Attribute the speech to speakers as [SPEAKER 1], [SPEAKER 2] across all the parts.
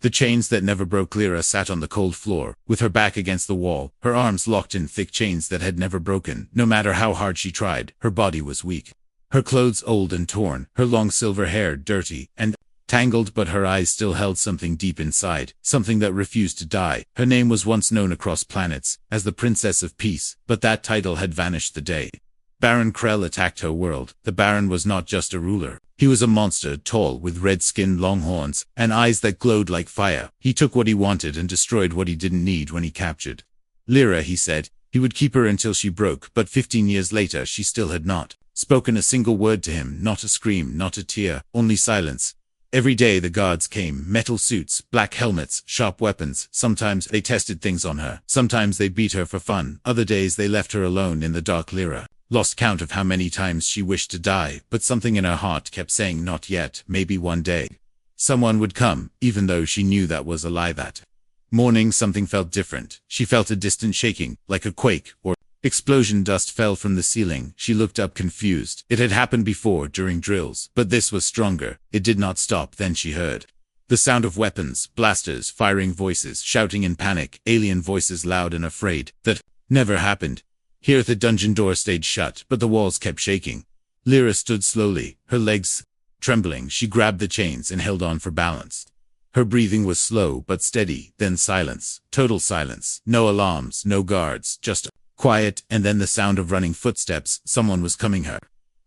[SPEAKER 1] The chains that never broke. Lyra sat on the cold floor, with her back against the wall, her arms locked in thick chains that had never broken. No matter how hard she tried, her body was weak. Her clothes old and torn, her long silver hair dirty and tangled, but her eyes still held something deep inside, something that refused to die. Her name was once known across planets as the Princess of Peace, but that title had vanished the day Baron Krell attacked her world. The Baron was not just a ruler. He was a monster, tall, with red skin, long horns, and eyes that glowed like fire. He took what he wanted and destroyed what he didn't need when he captured Lyra, he said. He would keep her until she broke, but 15 years later she still had not spoken a single word to him, not a scream, not a tear, only silence. Every day the guards came, metal suits, black helmets, sharp weapons. Sometimes they tested things on her. Sometimes they beat her for fun. Other days they left her alone in the dark. Lyra lost count of how many times she wished to die, but something in her heart kept saying not yet, maybe one day. Someone would come, even though she knew that was a lie. That morning something felt different. She felt a distant shaking, like a quake or explosion. Dust fell from the ceiling. She looked up confused. It had happened before during drills, but this was stronger. It did not stop. Then she heard the sound of weapons, blasters, firing, voices, shouting in panic, alien voices, loud and afraid. That never happened. Here the dungeon door stayed shut, but the walls kept shaking. Lyra stood slowly, her legs trembling. She grabbed the chains and held on for balance. Her breathing was slow but steady. Then silence, total silence. No alarms, no guards, just quiet, and then the sound of running footsteps. Someone was coming. Her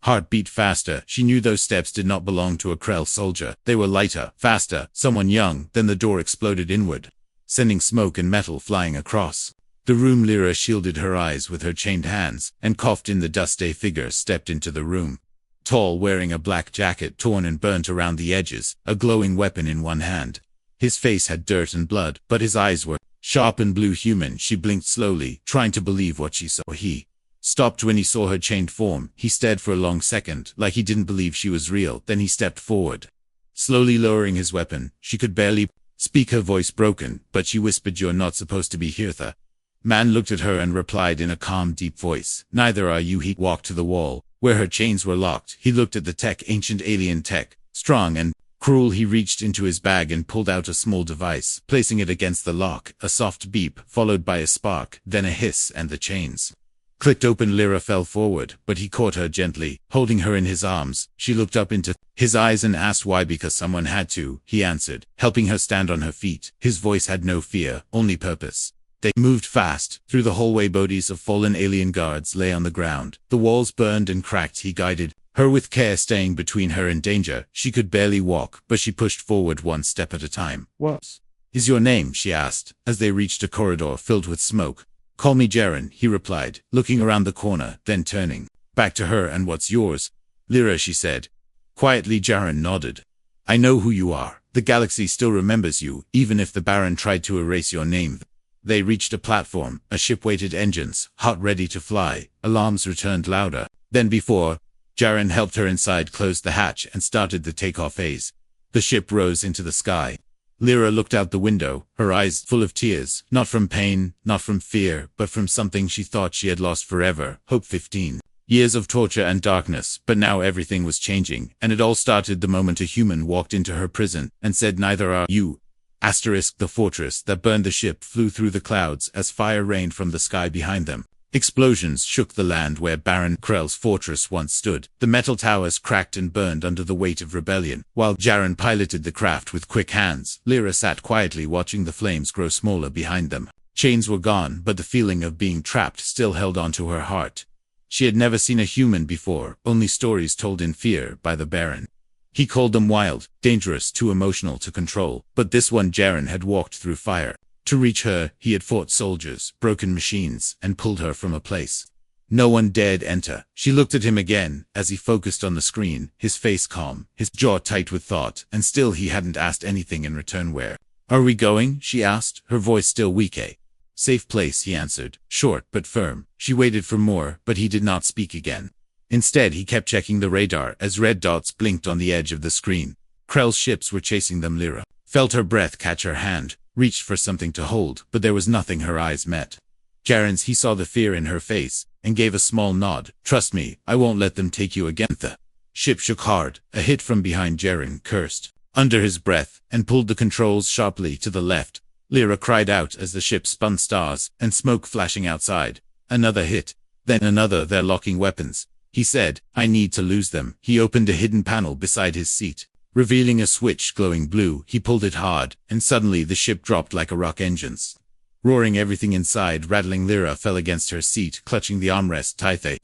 [SPEAKER 1] heart beat faster. She knew those steps did not belong to a Krell soldier. They were lighter, faster, someone young. Then the door exploded inward, sending smoke and metal flying across the room. Lyra shielded her eyes with her chained hands and coughed in the dust. A figure stepped into the room. Tall, wearing a black jacket torn and burnt around the edges, a glowing weapon in one hand. His face had dirt and blood, but his eyes were sharp and blue. Human. She blinked slowly, trying to believe what she saw. He stopped when he saw her chained form. He stared for a long second, like he didn't believe she was real. Then he stepped forward, slowly lowering his weapon. She could barely speak, her voice broken, but she whispered, "You're not supposed to be here." The man looked at her and replied in a calm, deep voice, "Neither are you." He walked to the wall, where her chains were locked. He looked at the tech, ancient alien tech, strong and cruel. He reached into his bag and pulled out a small device, placing it against the lock. A soft beep, followed by a spark, then a hiss, and the chains clicked open. Lyra fell forward, but he caught her gently, holding her in his arms. She looked up into his eyes and asked why. "Because someone had to," he answered, helping her stand on her feet. His voice had no fear, only purpose. They moved fast through the hallway. Bodies of fallen alien guards lay on the ground. The walls burned and cracked. He guided her with care, staying between her and danger. She could barely walk, but she pushed forward one step at a time. "What is your name?" she asked, as they reached a corridor filled with smoke. "Call me Jaren," he replied, looking around the corner, then turning back to her. "And what's yours?" "Lyra," she said quietly. Jaren nodded. "I know who you are. The galaxy still remembers you, even if the Baron tried to erase your name." They reached a platform. A ship waited, engines hot, ready to fly. Alarms returned louder than before. Jaren helped her inside, closed the hatch, and started the takeoff phase. The ship rose into the sky. Lyra looked out the window, her eyes full of tears, not from pain, not from fear, but from something she thought she had lost forever, hope. 15 years of torture and darkness, but now everything was changing, and it all started the moment a human walked into her prison and said, "Neither are you." The fortress that burned the ship flew through the clouds as fire rained from the sky behind them. Explosions shook the land where Baron Krell's fortress once stood. The metal towers cracked and burned under the weight of rebellion. While Jaren piloted the craft with quick hands, Lyra sat quietly, watching the flames grow smaller behind them. Chains were gone, but the feeling of being trapped still held onto her heart. She had never seen a human before, only stories told in fear by the Baron. He called them wild, dangerous, too emotional to control. But this one, Jaren, had walked through fire. To reach her, he had fought soldiers, broken machines, and pulled her from a place no one dared enter. She looked at him again, as he focused on the screen, his face calm, his jaw tight with thought, and still he hadn't asked anything in return. "Where are we going?" she asked, her voice still weak. "A safe place," he answered, short but firm. She waited for more, but he did not speak again. Instead, he kept checking the radar as red dots blinked on the edge of the screen. Krell's ships were chasing them. Lyra felt her breath catch her hand, reached for something to hold, but there was nothing. Her eyes met Jaren's. He saw the fear in her face and gave a small nod. "Trust me, I won't let them take you again." The ship shook hard. A hit from behind. Jaren cursed. under his breath, and pulled the controls sharply to the left. Lyra cried out as the ship spun, stars and smoke flashing outside. Another hit, then another. They're locking weapons, he said. I need to lose them. He opened a hidden panel beside his seat, revealing a switch glowing blue. He pulled it hard, and suddenly the ship dropped like a rock, engines roaring, everything inside rattling. Lyra fell against her seat, clutching the armrest tight. They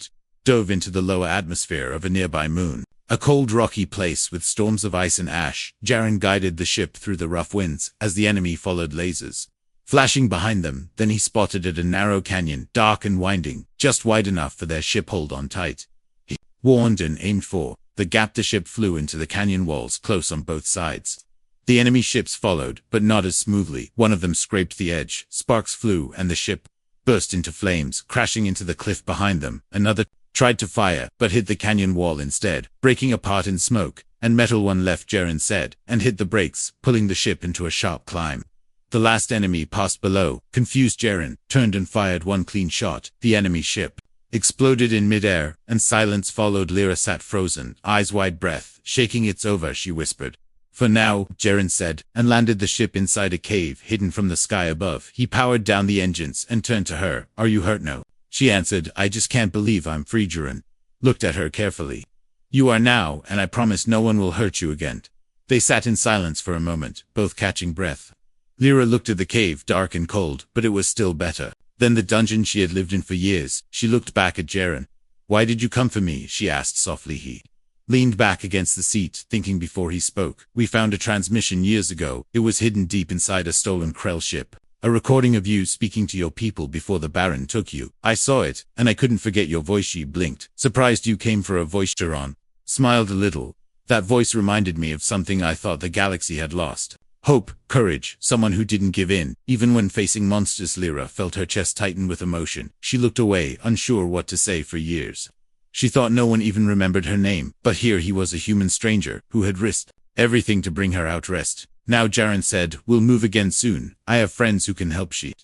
[SPEAKER 1] dove into the lower atmosphere of a nearby moon, a cold, rocky place with storms of ice and ash. Jaren guided the ship through the rough winds as the enemy followed, lasers flashing behind them. Then he spotted it, a narrow canyon, dark and winding, just wide enough for their ship hold on tight. He warned and aimed for the gap. The ship flew into the canyon walls, close on both sides. The enemy ships followed, but not as smoothly. One of them scraped the edge, sparks flew, and the ship burst into flames, crashing into the cliff behind them. Another tried to fire, but hit the canyon wall instead, breaking apart in smoke and metal. One left, Jaren said, and hit the brakes, pulling the ship into a sharp climb. The last enemy passed below. Confused, Jaren turned and fired one clean shot. The enemy ship exploded in midair, and silence followed. Lyra sat frozen, eyes wide, breath shaking. It's over, she whispered. For now, Jaren said, and landed the ship inside a cave hidden from the sky above. He powered down the engines and turned to her. Are you hurt? No, she answered. I just can't believe I'm free. Jaren looked at her carefully. You are now, and I promise no one will hurt you again. They sat in silence for a moment, both catching breath. Lyra looked at the cave, dark and cold, but it was still better than the dungeon she had lived in for years. She looked back at Jaren. Why did you come for me? She asked softly. He leaned back against the seat, thinking before he spoke. We found a transmission years ago. It was hidden deep inside a stolen Krell ship. A recording of you speaking to your people before the Baron took you. I saw it, and I couldn't forget your voice. She blinked, surprised you came for a voice. Jaren smiled a little. That voice reminded me of something I thought the galaxy had lost. Hope, courage, someone who didn't give in, even when facing monsters. Lyra felt her chest tighten with emotion. She looked away, unsure what to say. For years she thought no one even remembered her name, but here he was, a human stranger, who had risked everything to bring her out rest. Now, Jaren said, we'll move again soon. I have friends who can help. She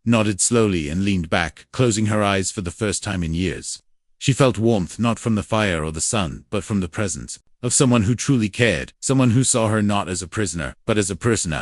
[SPEAKER 1] nodded slowly and leaned back, closing her eyes for the first time in years. She felt warmth, not from the fire or the sun, but from the presence of someone who truly cared, someone who saw her not as a prisoner, but as a person.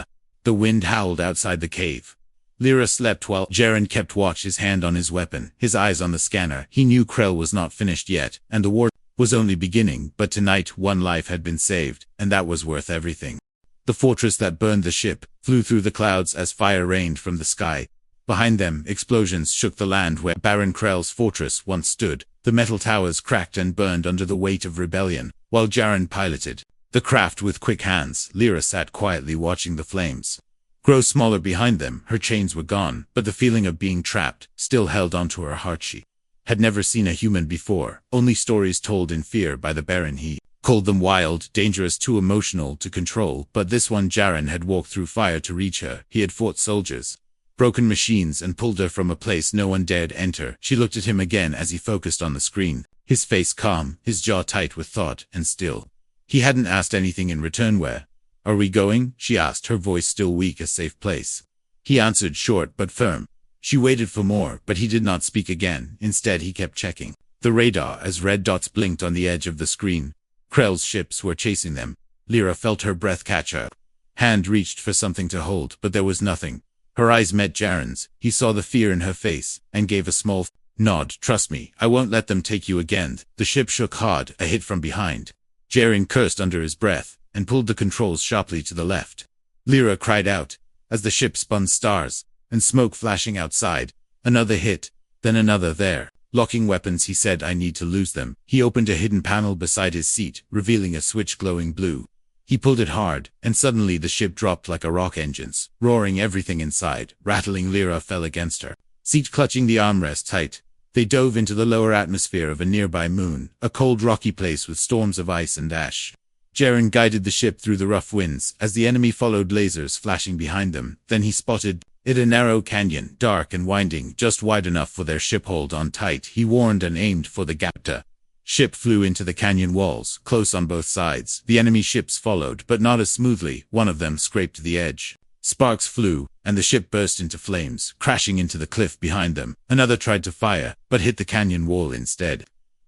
[SPEAKER 1] The wind howled outside the cave. Lyra slept while Jaren kept watch, his hand on his weapon, his eyes on the scanner. He knew Krell was not finished yet, and the war was only beginning, but tonight one life had been saved, and that was worth everything. The fortress that burned the ship flew through the clouds as fire rained from the sky. Behind them, explosions shook the land where Baron Krell's fortress once stood. The metal towers cracked and burned under the weight of rebellion. While Jaren piloted the craft with quick hands, Lyra sat quietly watching the flames grow smaller behind them. Her chains were gone, but the feeling of being trapped still held onto her heart. She had never seen a human before, only stories told in fear by the Baron. He called them wild, dangerous, too emotional to control, but this one, Jaren had walked through fire to reach her. He had fought soldiers, broken machines, and pulled her from a place no one dared enter. She looked at him again as he focused on the screen, his face calm, his jaw tight with thought, and still. He hadn't asked anything in return. Where are we going? She asked, her voice still weak. A safe place. He answered, short but firm. She waited for more, but he did not speak again. Instead, he kept checking the radar as red dots blinked on the edge of the screen. Krell's ships were chasing them. Lyra felt her breath catch. Her hand reached for something to hold, but there was nothing. Her eyes met Jaren's. He saw the fear in her face, and gave a small nod. Trust me, I won't let them take you again. The ship shook hard, a hit from behind. Jaren cursed under his breath, and pulled the controls sharply to the left. Lyra cried out, as the ship spun, stars and smoke flashing outside. Another hit, then another. There, locking weapons, he said. I need to lose them. He opened a hidden panel beside his seat, revealing a switch glowing blue. He pulled it hard, and suddenly the ship dropped like a rock, engines roaring, everything inside rattling. Lyra fell against her seat, clutching the armrest tight. They dove into the lower atmosphere of a nearby moon, a cold, rocky place with storms of ice and ash. Jaren guided the ship through the rough winds as the enemy followed, lasers flashing behind them. Then he spotted it, a narrow canyon, dark and winding, just wide enough for their ship hold on tight. He warned and aimed for the gap. The ship flew into the canyon walls, close on both sides. The enemy ships followed, but not as smoothly. One of them scraped the edge. Sparks flew, and the ship burst into flames, crashing into the cliff behind them. Another tried to fire, but hit the canyon wall instead.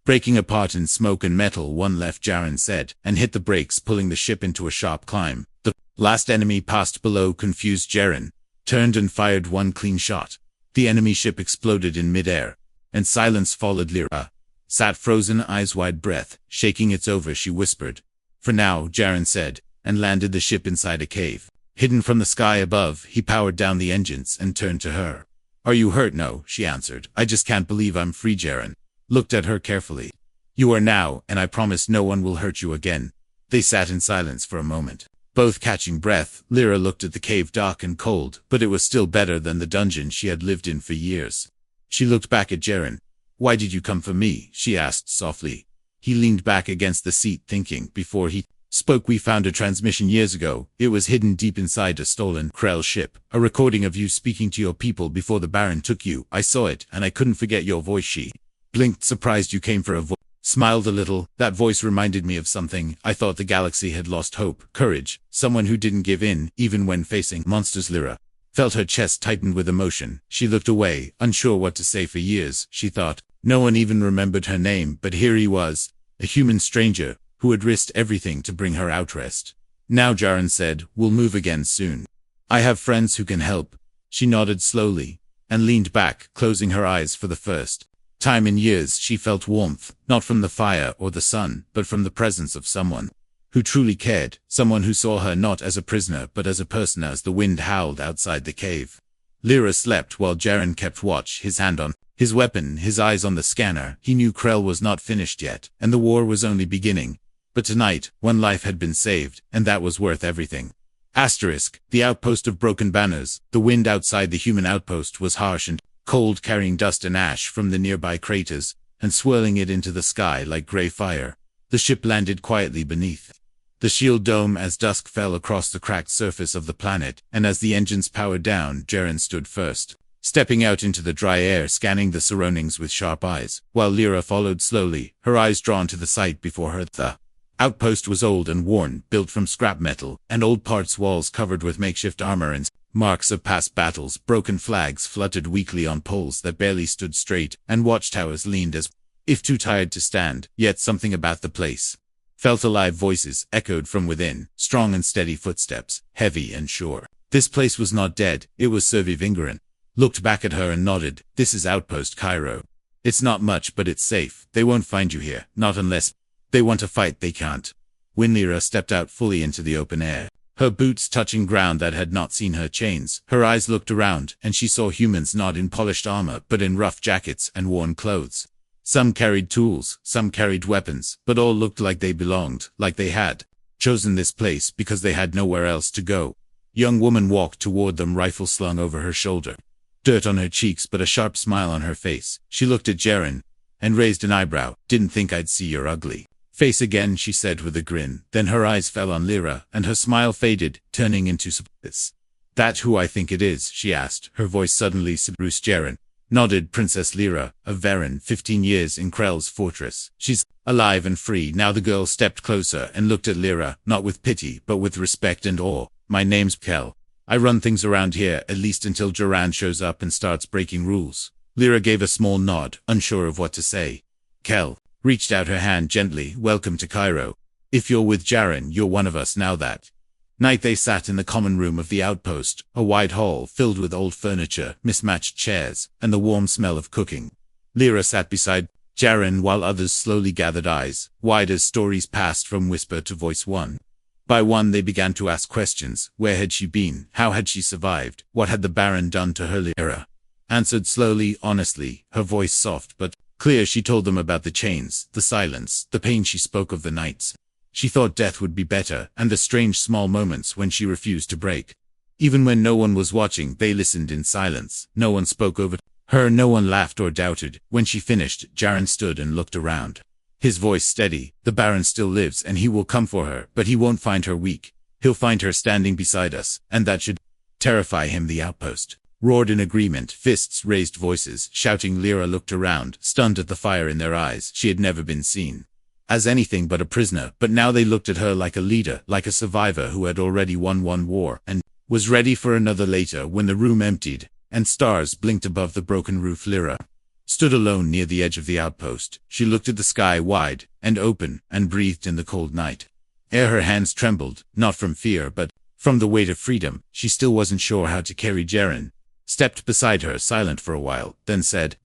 [SPEAKER 1] Breaking apart in smoke and metal, one left, Jaren said, and hit the brakes, pulling the ship into a sharp climb. The last enemy passed below. Confused, Jaren turned and fired one clean shot. The enemy ship exploded in midair, and silence followed. Lyra sat frozen, eyes wide, breath shaking. "It's over," she whispered. "For now," Jaren said, and landed the ship inside a cave. Hidden from the sky above, he powered down the engines and turned to her. "Are you hurt?" "No," she answered. "I just can't believe I'm free." Jaren looked at her carefully. "You are now, and I promise no one will hurt you again." They sat in silence for a moment, both catching breath. Lyra looked at the cave, dark and cold, but it was still better than the dungeon she had lived in for years. She looked back at Jaren. "Why did you come for me?" she asked softly. He leaned back against the seat, thinking. Before he spoke, "We found a transmission years ago. It was hidden deep inside a stolen Krell ship. A recording of you speaking to your people before the Baron took you. I saw it, and I couldn't forget your voice." She blinked, surprised. "You came for a voice?" Smiled a little. "That voice reminded me of something. I thought the galaxy had lost hope, courage, someone who didn't give in, even when facing monsters." Lyra felt her chest tighten with emotion. She looked away, unsure what to say. For years, she thought, no one even remembered her name, but here he was, a human stranger, who had risked everything to bring her out rest. "Now," Jaren said, "we'll move again soon. I have friends who can help." She nodded slowly, and leaned back, closing her eyes. For the first time in years, she felt warmth, not from the fire or the sun, but from the presence of someone who truly cared, someone who saw her not as a prisoner but as a person. As the wind howled outside the cave, Lyra slept while Jaren kept watch, his hand on his weapon, his eyes on the scanner. He knew Krell was not finished yet, and the war was only beginning. But tonight, one life had been saved, and that was worth everything. The outpost of broken banners. The wind outside the human outpost was harsh and cold, carrying dust and ash from the nearby craters, and swirling it into the sky like gray fire. The ship landed quietly beneath the shield dome as dusk fell across the cracked surface of the planet, and as the engines powered down, Jaren stood first, stepping out into the dry air, scanning the surroundings with sharp eyes, while Lyra followed slowly, her eyes drawn to the sight before her. The outpost was old and worn, built from scrap metal, and old parts, walls covered with makeshift armor and marks of past battles. Broken flags fluttered weakly on poles that barely stood straight, and watchtowers leaned as if too tired to stand. Yet something about the place felt alive. Voices echoed from within, strong and steady footsteps, heavy and sure. This place was not dead, it was surviving. Looked back at her and nodded. "This is Outpost Cairo. It's not much, but it's safe. They won't find you here, not unless they want to fight. They can't." When Lyra stepped out fully into the open air, her boots touching ground that had not seen her chains, her eyes looked around, and she saw humans not in polished armor but in rough jackets and worn clothes. Some carried tools, some carried weapons, but all looked like they belonged, like they had chosen this place because they had nowhere else to go. Young woman walked toward them, rifle slung over her shoulder. Dirt on her cheeks but a sharp smile on her face. She looked at Jaren and raised an eyebrow. "Didn't think I'd see your ugly face again," she said with a grin. Then her eyes fell on Lyra, and her smile faded, turning into surprise. "That who I think it is?" she asked, her voice suddenly subdued. Jaren nodded. "Princess Lyra, of Varen, 15 years in Krell's fortress. She's alive and free." Now the girl stepped closer and looked at Lyra, not with pity, but with respect and awe. "My name's Kel. I run things around here, at least until Jaren shows up and starts breaking rules." Lyra gave a small nod, unsure of what to say. Kel reached out her hand gently. "Welcome to Cairo. If you're with Jaren, you're one of us now." That night they sat in the common room of the outpost, a wide hall filled with old furniture, mismatched chairs, and the warm smell of cooking. Lyra sat beside Jaren while others slowly gathered, eyes wide as stories passed from whisper to voice. One by one they began to ask questions. Where had she been? How had she survived? What had the Baron done to her? Lyra answered slowly, honestly, her voice soft but clear. She told them about the chains, the silence, the pain. She spoke of the nights she thought death would be better, and the strange small moments when she refused to break. Even when no one was watching, they listened in silence. No one spoke over her, no one laughed or doubted. When she finished, Jaren stood and looked around, his voice steady. "The Baron still lives, and he will come for her, but he won't find her weak. He'll find her standing beside us, and that should terrify him." The outpost roared in agreement, fists raised, voices shouting. Lyra looked around, stunned at the fire in their eyes. She had never been seen as anything but a prisoner, but now they looked at her like a leader, like a survivor who had already won one war, and was ready for another. Later, when the room emptied, and stars blinked above the broken roof, Lyra stood alone near the edge of the outpost. She looked at the sky wide and open and breathed in the cold night. Her hands trembled, not from fear but from the weight of freedom. She still wasn't sure how to carry Jaren. Stepped beside her, silent for a while, then said,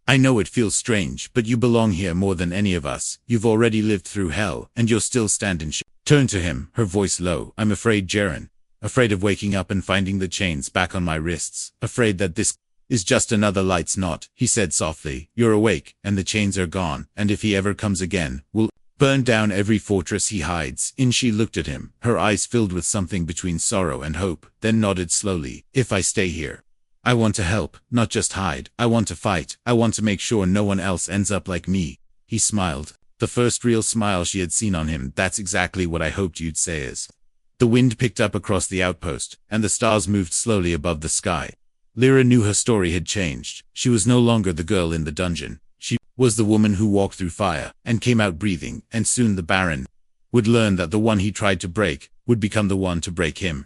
[SPEAKER 1] "I know it feels strange, but you belong here more than any of us. You've already lived through hell, and you're still standing." She turned to him, her voice low. "I'm afraid, Jaren. Afraid of waking up and finding the chains back on my wrists. Afraid that this is just another light's knot," he said softly. "You're awake, and the chains are gone, and if he ever comes again, we'll burn down every fortress he hides in." She looked at him, her eyes filled with something between sorrow and hope, then nodded slowly. "If I stay here, I want to help, not just hide. I want to fight. I want to make sure no one else ends up like me." He smiled. The first real smile she had seen on him. "That's exactly what I hoped you'd say." As the wind picked up across the outpost, and the stars moved slowly above the sky, Lyra knew her story had changed. She was no longer the girl in the dungeon. She was the woman who walked through fire and came out breathing, and soon the Baron would learn that the one he tried to break would become the one to break him.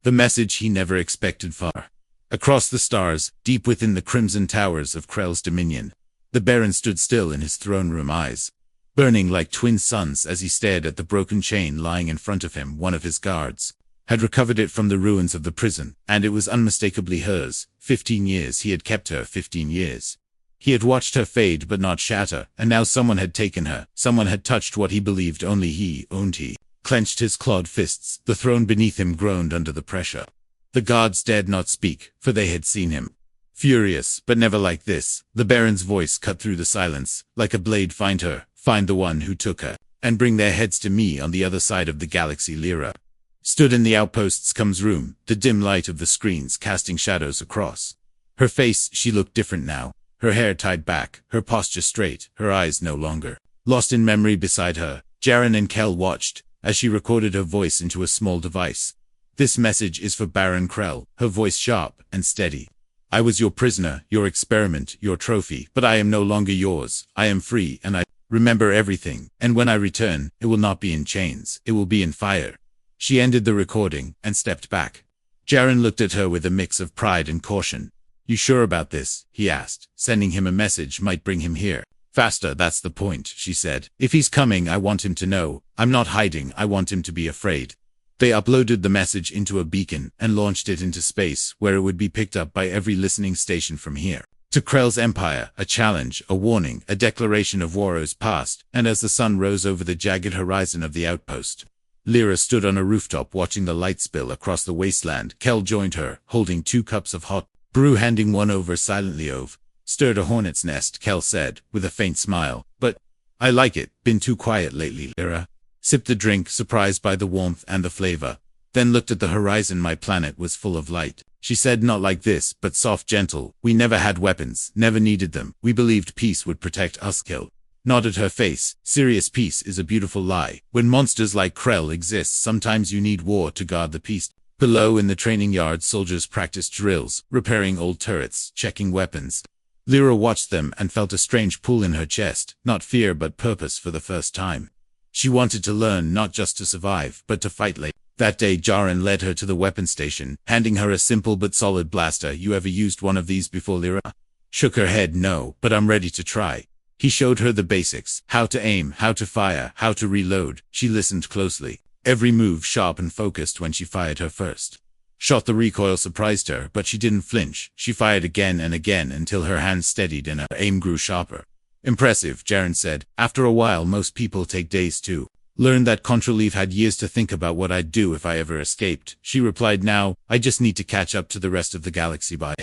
[SPEAKER 1] The message he never expected. Far across the stars, deep within the crimson towers of Krell's dominion, the Baron stood still in his throne room, eyes burning like twin suns as he stared at the broken chain lying in front of him. One of his guards had recovered it from the ruins of the prison, and it was unmistakably hers. 15 years he had kept her, 15 years. He had watched her fade but not shatter, and now someone had taken her. Someone had touched what he believed only he owned. He clenched his clawed fists. The throne beneath him groaned under the pressure. The guards dared not speak, for they had seen him furious, but never like this. The Baron's voice cut through the silence, like a blade. "Find her, find the one who took her, and bring their heads to me on the other side of the galaxy." Lyra stood in the outpost's comms room, the dim light of the screens casting shadows across her face. She looked different now, her hair tied back, her posture straight, her eyes no longer lost in memory. Beside her, Jaren and Kell watched as she recorded her voice into a small device. "This message is for Baron Krell," her voice sharp and steady. "I was your prisoner, your experiment, your trophy, but I am no longer yours. I am free, and I remember everything. And when I return, it will not be in chains, it will be in fire." She ended the recording and stepped back. Jaren looked at her with a mix of pride and caution. "You sure about this?" he asked. "Sending him a message might bring him here faster." "That's the point," she said. "If he's coming, I want him to know. I'm not hiding. I want him to be afraid." They uploaded the message into a beacon and launched it into space, where it would be picked up by every listening station from here to Krell's empire. A challenge, a warning, a declaration of war was passed, and as the sun rose over the jagged horizon of the outpost, Lyra stood on a rooftop watching the light spill across the wasteland. Kell joined her, holding 2 cups of hot brew, handing one over silently. "Ove stirred a hornet's nest," Kell said, with a faint smile. "But I like it. Been too quiet lately." Lyra sipped the drink, surprised by the warmth and the flavor, then looked at the horizon. "My planet was full of light," she said, "not like this, but soft, gentle. We never had weapons, never needed them. We believed peace would protect us." Kell nodded, her face serious. "Peace is a beautiful lie. When monsters like Krell exist, sometimes you need war to guard the peace." Below in the training yard, soldiers practiced drills, repairing old turrets, checking weapons. Lyra watched them and felt a strange pull in her chest, not fear but purpose for the first time. She wanted to learn, not just to survive, but to fight. Late that day, Jaren led her to the weapon station, handing her a simple but solid blaster. "You ever used one of these before?" Lyra shook her head. "No, but I'm ready to try." He showed her the basics, how to aim, how to fire, how to reload. She listened closely, every move sharp and focused. When she fired her first shot, the recoil surprised her, but she didn't flinch. She fired again and again until her hands steadied and her aim grew sharper. "Impressive," Jaren said. "After a while, most people take days to learn that." Contraleave had years to think about what I'd do if I ever escaped. She replied, "Now, I just need to catch up to the rest of the galaxy by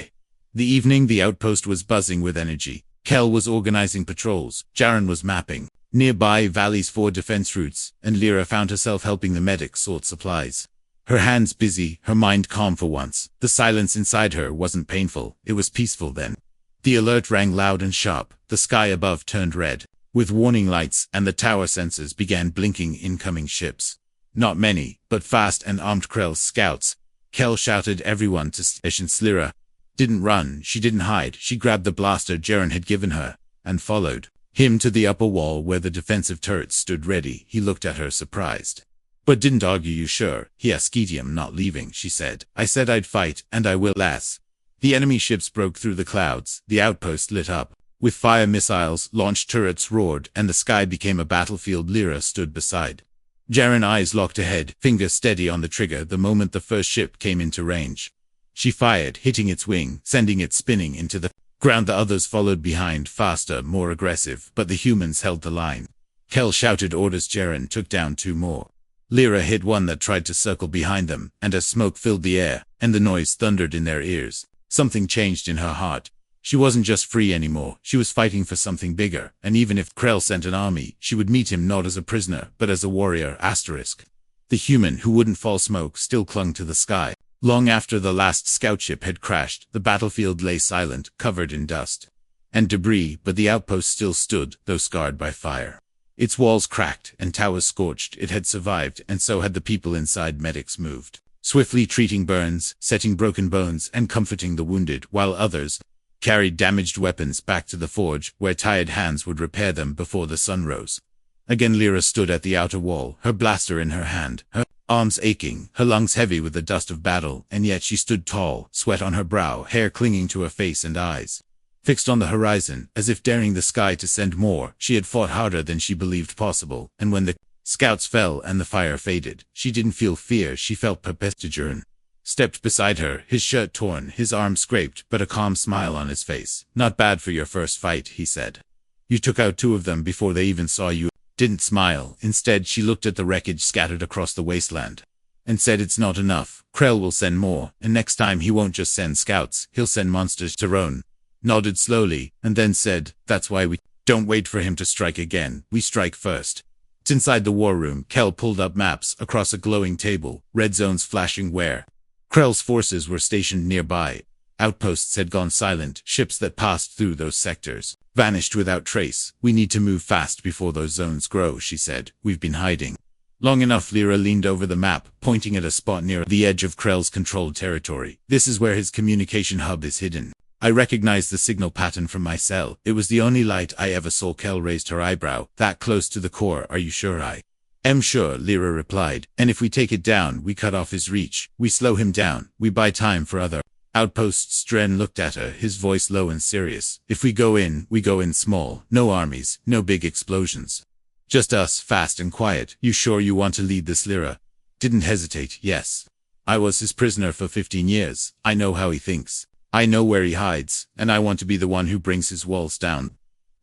[SPEAKER 1] the evening." The outpost was buzzing with energy. Kell was organizing patrols, Jaren was mapping nearby valleys for defense routes, and Lyra found herself helping the medics sort supplies. Her hands busy, her mind calm for once. The silence inside her wasn't painful, it was peaceful. Then the alert rang loud and sharp. The sky above turned red with warning lights, and the tower sensors began blinking. Incoming ships. Not many, but fast and armed. Krell's scouts. Kell shouted everyone to stations. Lyra didn't run, she didn't hide. She grabbed the blaster Jaren had given her and followed him to the upper wall where the defensive turrets stood ready. He looked at her, surprised, but didn't argue. "You sure?" he asked. "I'm not leaving," she said. "I said I'd fight, and I will." The enemy ships broke through the clouds. The outpost lit up With fire missiles, launched turrets roared, and the sky became a battlefield. Lyra stood beside Jaren, eyes locked ahead, fingers steady on the trigger the moment the first ship came into range. She fired, hitting its wing, sending it spinning into the ground. The others followed behind, faster, more aggressive, but the humans held the line. Kel shouted orders. Jaren took down 2 more. Lyra hit one that tried to circle behind them, and as smoke filled the air, and the noise thundered in their ears, something changed in her heart. She wasn't just free anymore, she was fighting for something bigger, and even if Krell sent an army, she would meet him not as a prisoner, but as a warrior. The human who wouldn't fall smoke still clung to the sky. Long after the last scout ship had crashed, the battlefield lay silent, covered in dust and debris, but the outpost still stood, though scarred by fire. Its walls cracked, and towers scorched. It had survived, and so had the people inside. Medics moved swiftly, treating burns, setting broken bones, and comforting the wounded, while others carried damaged weapons back to the forge, where tired hands would repair them before the sun rose. Again Lyra stood at the outer wall, her blaster in her hand, her arms aching, her lungs heavy with the dust of battle, and yet she stood tall, sweat on her brow, hair clinging to her face, and eyes fixed on the horizon, as if daring the sky to send more. She had fought harder than she believed possible, and when the scouts fell and the fire faded, she didn't feel fear, she felt purpose. Jaren stepped beside her, his shirt torn, his arm scraped, but a calm smile on his face. "Not bad for your first fight," he said. "You took out 2 of them before they even saw you." Didn't smile. Instead, she looked at the wreckage scattered across the wasteland and said, "It's not enough. Krell will send more, and next time he won't just send scouts, he'll send monsters." Tyrone nodded slowly, and then said, "That's why we don't wait for him to strike again. We strike first." Inside the war room, Kel pulled up maps across a glowing table, red zones flashing where Krell's forces were stationed nearby. Outposts had gone silent, ships that passed through those sectors vanished without trace. "We need to move fast before those zones grow," she said. "We've been hiding long enough." Lyra leaned over the map, pointing at a spot near the edge of Krell's controlled territory. "This is where his communication hub is hidden. I recognized the signal pattern from my cell. It was the only light I ever saw." Kel raised her eyebrow. "That close to the core? Are you sure?" "I am sure," Lyra replied. "And if we take it down, we cut off his reach. We slow him down. We buy time for other outposts." Dren looked at her, his voice low and serious. "If we go in small. No armies, no big explosions. Just us, fast and quiet." "You sure you want to lead this?" Lyra didn't hesitate. "Yes. I was his prisoner for 15 years. I know how he thinks. I know where he hides, and I want to be the one who brings his walls down."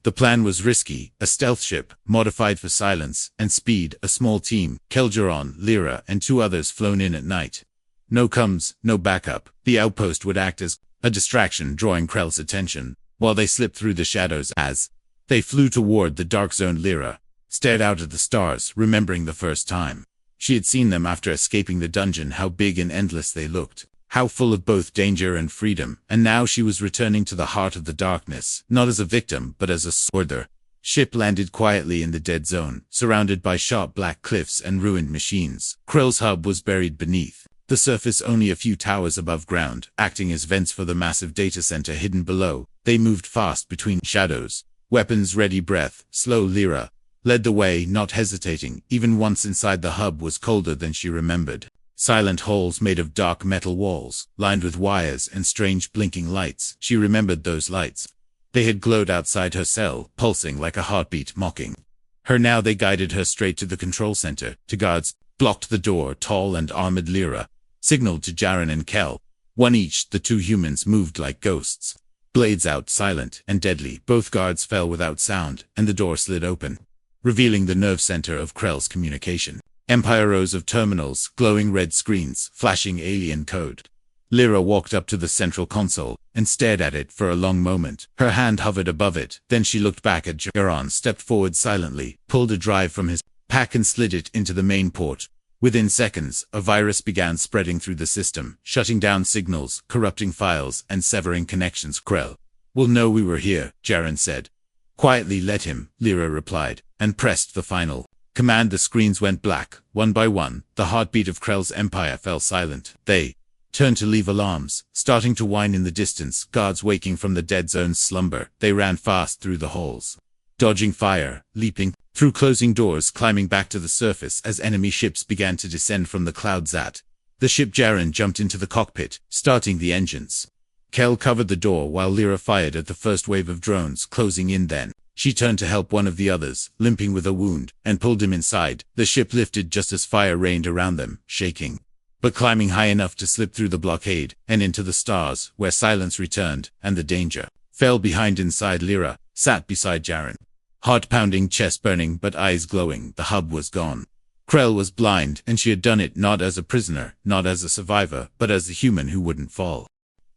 [SPEAKER 1] The plan was risky: a stealth ship, modified for silence and speed, a small team, Kelgeron, Lyra, and 2 others flown in at night. No comms, no backup. The outpost would act as a distraction, drawing Krell's attention, while they slipped through the shadows. As they flew toward the dark zone, Lyra stared out at the stars, remembering the first time she had seen them after escaping the dungeon, how big and endless they looked, how full of both danger and freedom. And now she was returning to the heart of the darkness, not as a victim, but as a sworder. Ship landed quietly in the dead zone, surrounded by sharp black cliffs and ruined machines. Krell's hub was buried beneath the surface, only a few towers above ground, acting as vents for the massive data center hidden below. They moved fast between shadows, weapons ready. Breath slow. Lyra led the way, not hesitating. Even once inside, the hub was colder than she remembered. Silent halls made of dark metal walls, lined with wires and strange blinking lights. She remembered those lights. They had glowed outside her cell, pulsing like a heartbeat, mocking her. Now they guided her straight to the control center. Two guards blocked the door, tall and armored. Lyra signaled to Jaren and Kel. One each, the 2 humans moved like ghosts, blades out, silent and deadly. Both guards fell without sound, and the door slid open, revealing the nerve center of Krell's communication. Empire rows of terminals, glowing red screens, flashing alien code. Lyra walked up to the central console and stared at it for a long moment. Her hand hovered above it. Then she looked back at Jaren, stepped forward silently, pulled a drive from his pack and slid it into the main port. Within seconds, a virus began spreading through the system, shutting down signals, corrupting files, and severing connections. "Krell will know we were here," Jaren said. "Quietly, let him," Lyra replied, and pressed the final command. The screens went black. One by one, the heartbeat of Krell's empire fell silent. They turned to leave alarms, starting to whine in the distance, guards waking from the dead zone's slumber. They ran fast through the halls, dodging fire, leaping through closing doors, climbing back to the surface as enemy ships began to descend from the clouds. At the ship, Jaren jumped into the cockpit, starting the engines. Kel covered the door while Lyra fired at the first wave of drones closing in. Then she turned to help one of the others, limping with a wound, and pulled him inside. The ship lifted just as fire rained around them, shaking, but climbing high enough to slip through the blockade and into the stars, where silence returned, and the danger fell behind. Inside, Lyra sat beside Jaren, heart pounding, chest burning, but eyes glowing. The hub was gone. Krell was blind, and she had done it not as a prisoner, not as a survivor, but as a human who wouldn't fall.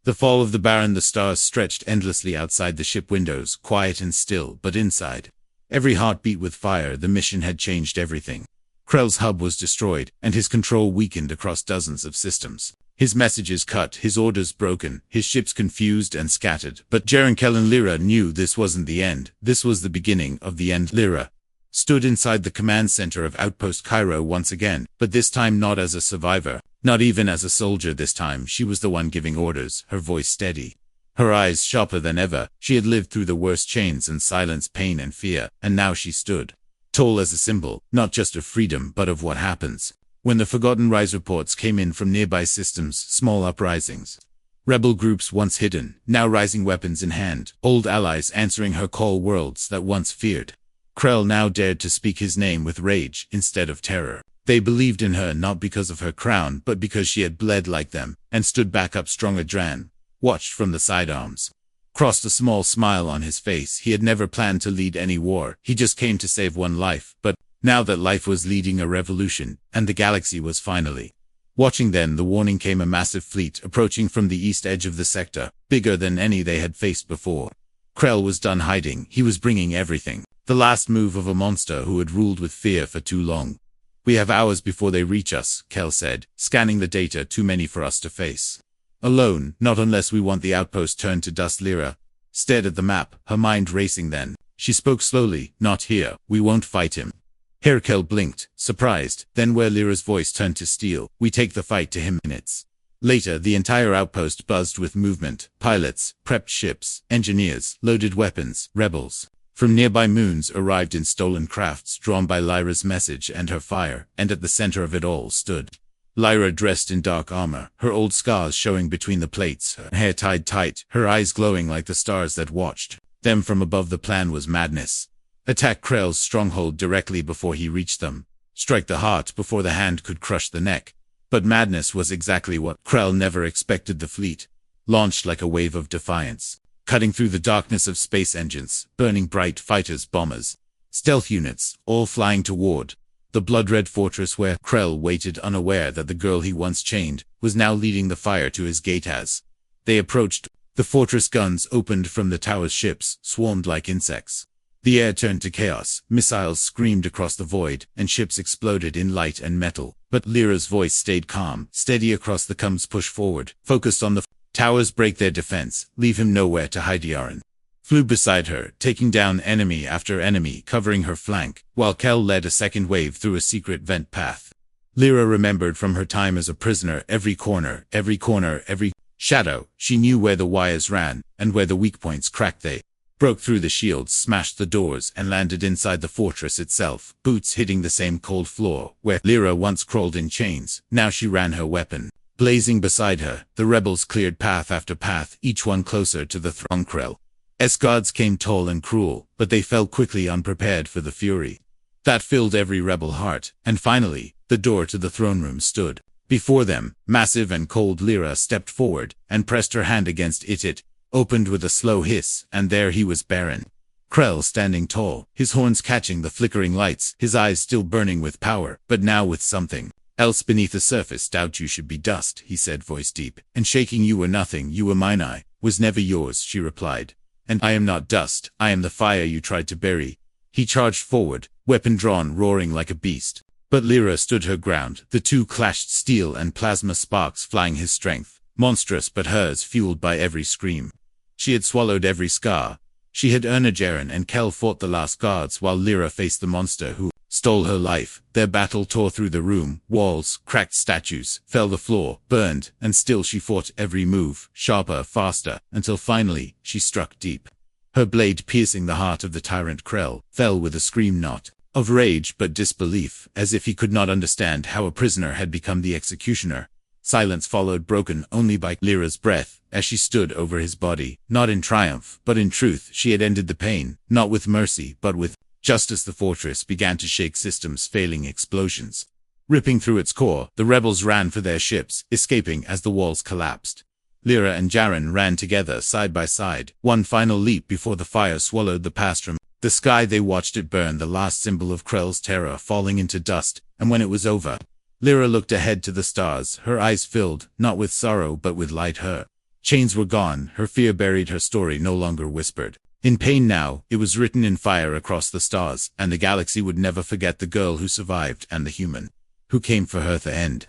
[SPEAKER 1] The fall of the Baron. The stars stretched endlessly outside the ship windows, quiet and still, but inside, every heart beat with fire. The mission had changed everything. Krell's hub was destroyed, and his control weakened across dozens of systems. His messages cut, his orders broken, his ships confused and scattered. But Jaren, Kel and Lyra knew this wasn't the end. This was the beginning of the end. Lyra stood inside the command center of Outpost Cairo once again, but this time not as a survivor, not even as a soldier. This time she was the one giving orders, her voice steady, her eyes sharper than ever. She had lived through the worst chains and silence, pain and fear, and now she stood tall as a symbol, not just of freedom, but of what happens when the Forgotten Rise. Reports came in from nearby systems, small uprisings, rebel groups once hidden, now rising, weapons in hand, old allies answering her call, worlds that once feared Krell now dared to speak his name with rage instead of terror. They believed in her not because of her crown, but because she had bled like them, and stood back up stronger. Dran watched from the sidearms, crossed a small smile on his face. He had never planned to lead any war, he just came to save one life, but now that life was leading a revolution, and the galaxy was finally watching. Then the warning came, a massive fleet approaching from the east edge of the sector, bigger than any they had faced before. Krell was done hiding, he was bringing everything. The last move of a monster who had ruled with fear for too long. We have hours before they reach us, Kel said, scanning the data. Too many for us to face alone, not unless we want the outpost turned to dust. Lyra stared at the map, her mind racing. Then she spoke slowly, not here, we won't fight him. Here. Kel blinked, surprised, then where Lyra's voice turned to steel, we take the fight to him. Minutes later, the entire outpost buzzed with movement, pilots, prepped ships, engineers, loaded weapons, rebels from nearby moons arrived in stolen crafts drawn by Lyra's message and her fire, and at the center of it all stood Lyra, dressed in dark armor, her old scars showing between the plates, her hair tied tight, her eyes glowing like the stars that watched them from above. The plan was madness. Attack Krell's stronghold directly before he reached them. Strike the heart before the hand could crush the neck. But madness was exactly what Krell never expected. The fleet launched like a wave of defiance, cutting through the darkness of space engines, burning bright, fighters, bombers, stealth units, all flying toward the blood-red fortress where Krell waited, unaware that the girl he once chained was now leading the fire to his gate. As they approached, the fortress guns opened from the tower's ships, swarmed like insects. The air turned to chaos, missiles screamed across the void, and ships exploded in light and metal. But Lyra's voice stayed calm, steady across the coms. Push forward, focused on the towers, break their defense, leave him nowhere to hide. Jaren flew beside her, taking down enemy after enemy, covering her flank, while Kel led a second wave through a secret vent path. Lyra remembered from her time as a prisoner every corner, every shadow. She knew where the wires ran, and where the weak points cracked. They broke through the shields, smashed the doors, and landed inside the fortress itself, boots hitting the same cold floor where Lyra once crawled in chains. Now she ran, her weapon blazing beside her. The rebels cleared path after path, each one closer to the throng. Krell's guards came tall and cruel, but they fell quickly, unprepared for the fury that filled every rebel heart. And finally, the door to the throne room stood before them, massive and cold. Lyra stepped forward and pressed her hand against it. It opened with a slow hiss, and there he was, Baron Krell, standing tall, his horns catching the flickering lights, his eyes still burning with power, but now with something else beneath the surface. Doubt you should be dust, he said, voice deep and shaking. You were nothing, you were mine. I was never yours, she replied. And I am not dust, I am the fire you tried to bury. He charged forward, weapon drawn, roaring like a beast. But Lyra stood her ground. The two clashed, steel and plasma sparks flying, his strength monstrous but hers fueled by every scream. She had swallowed every scar. She had earned. Jaren and Kel fought the last guards while Lyra faced the monster who stole her life. Their battle tore through the room, walls, cracked statues, fell the floor, burned, and still she fought, every move, sharper, faster, until finally, she struck deep. Her blade, piercing the heart of the tyrant Krell, fell with a scream, not of rage but disbelief, as if he could not understand how a prisoner had become the executioner. Silence followed, broken only by Lyra's breath, as she stood over his body, not in triumph, but in truth. She had ended the pain, not with mercy, but with just as the fortress began to shake, systems failing, explosions ripping through its core. The rebels ran for their ships, escaping as the walls collapsed. Lyra and Jaren ran together side by side, one final leap before the fire swallowed the past from the sky. They watched it burn, the last symbol of Krell's terror falling into dust, and when it was over, Lyra looked ahead to the stars, her eyes filled, not with sorrow but with light. Her chains were gone, her fear buried, her story no longer whispered in pain now. It was written in fire across the stars, and the galaxy would never forget the girl who survived and the human who came for her at the end.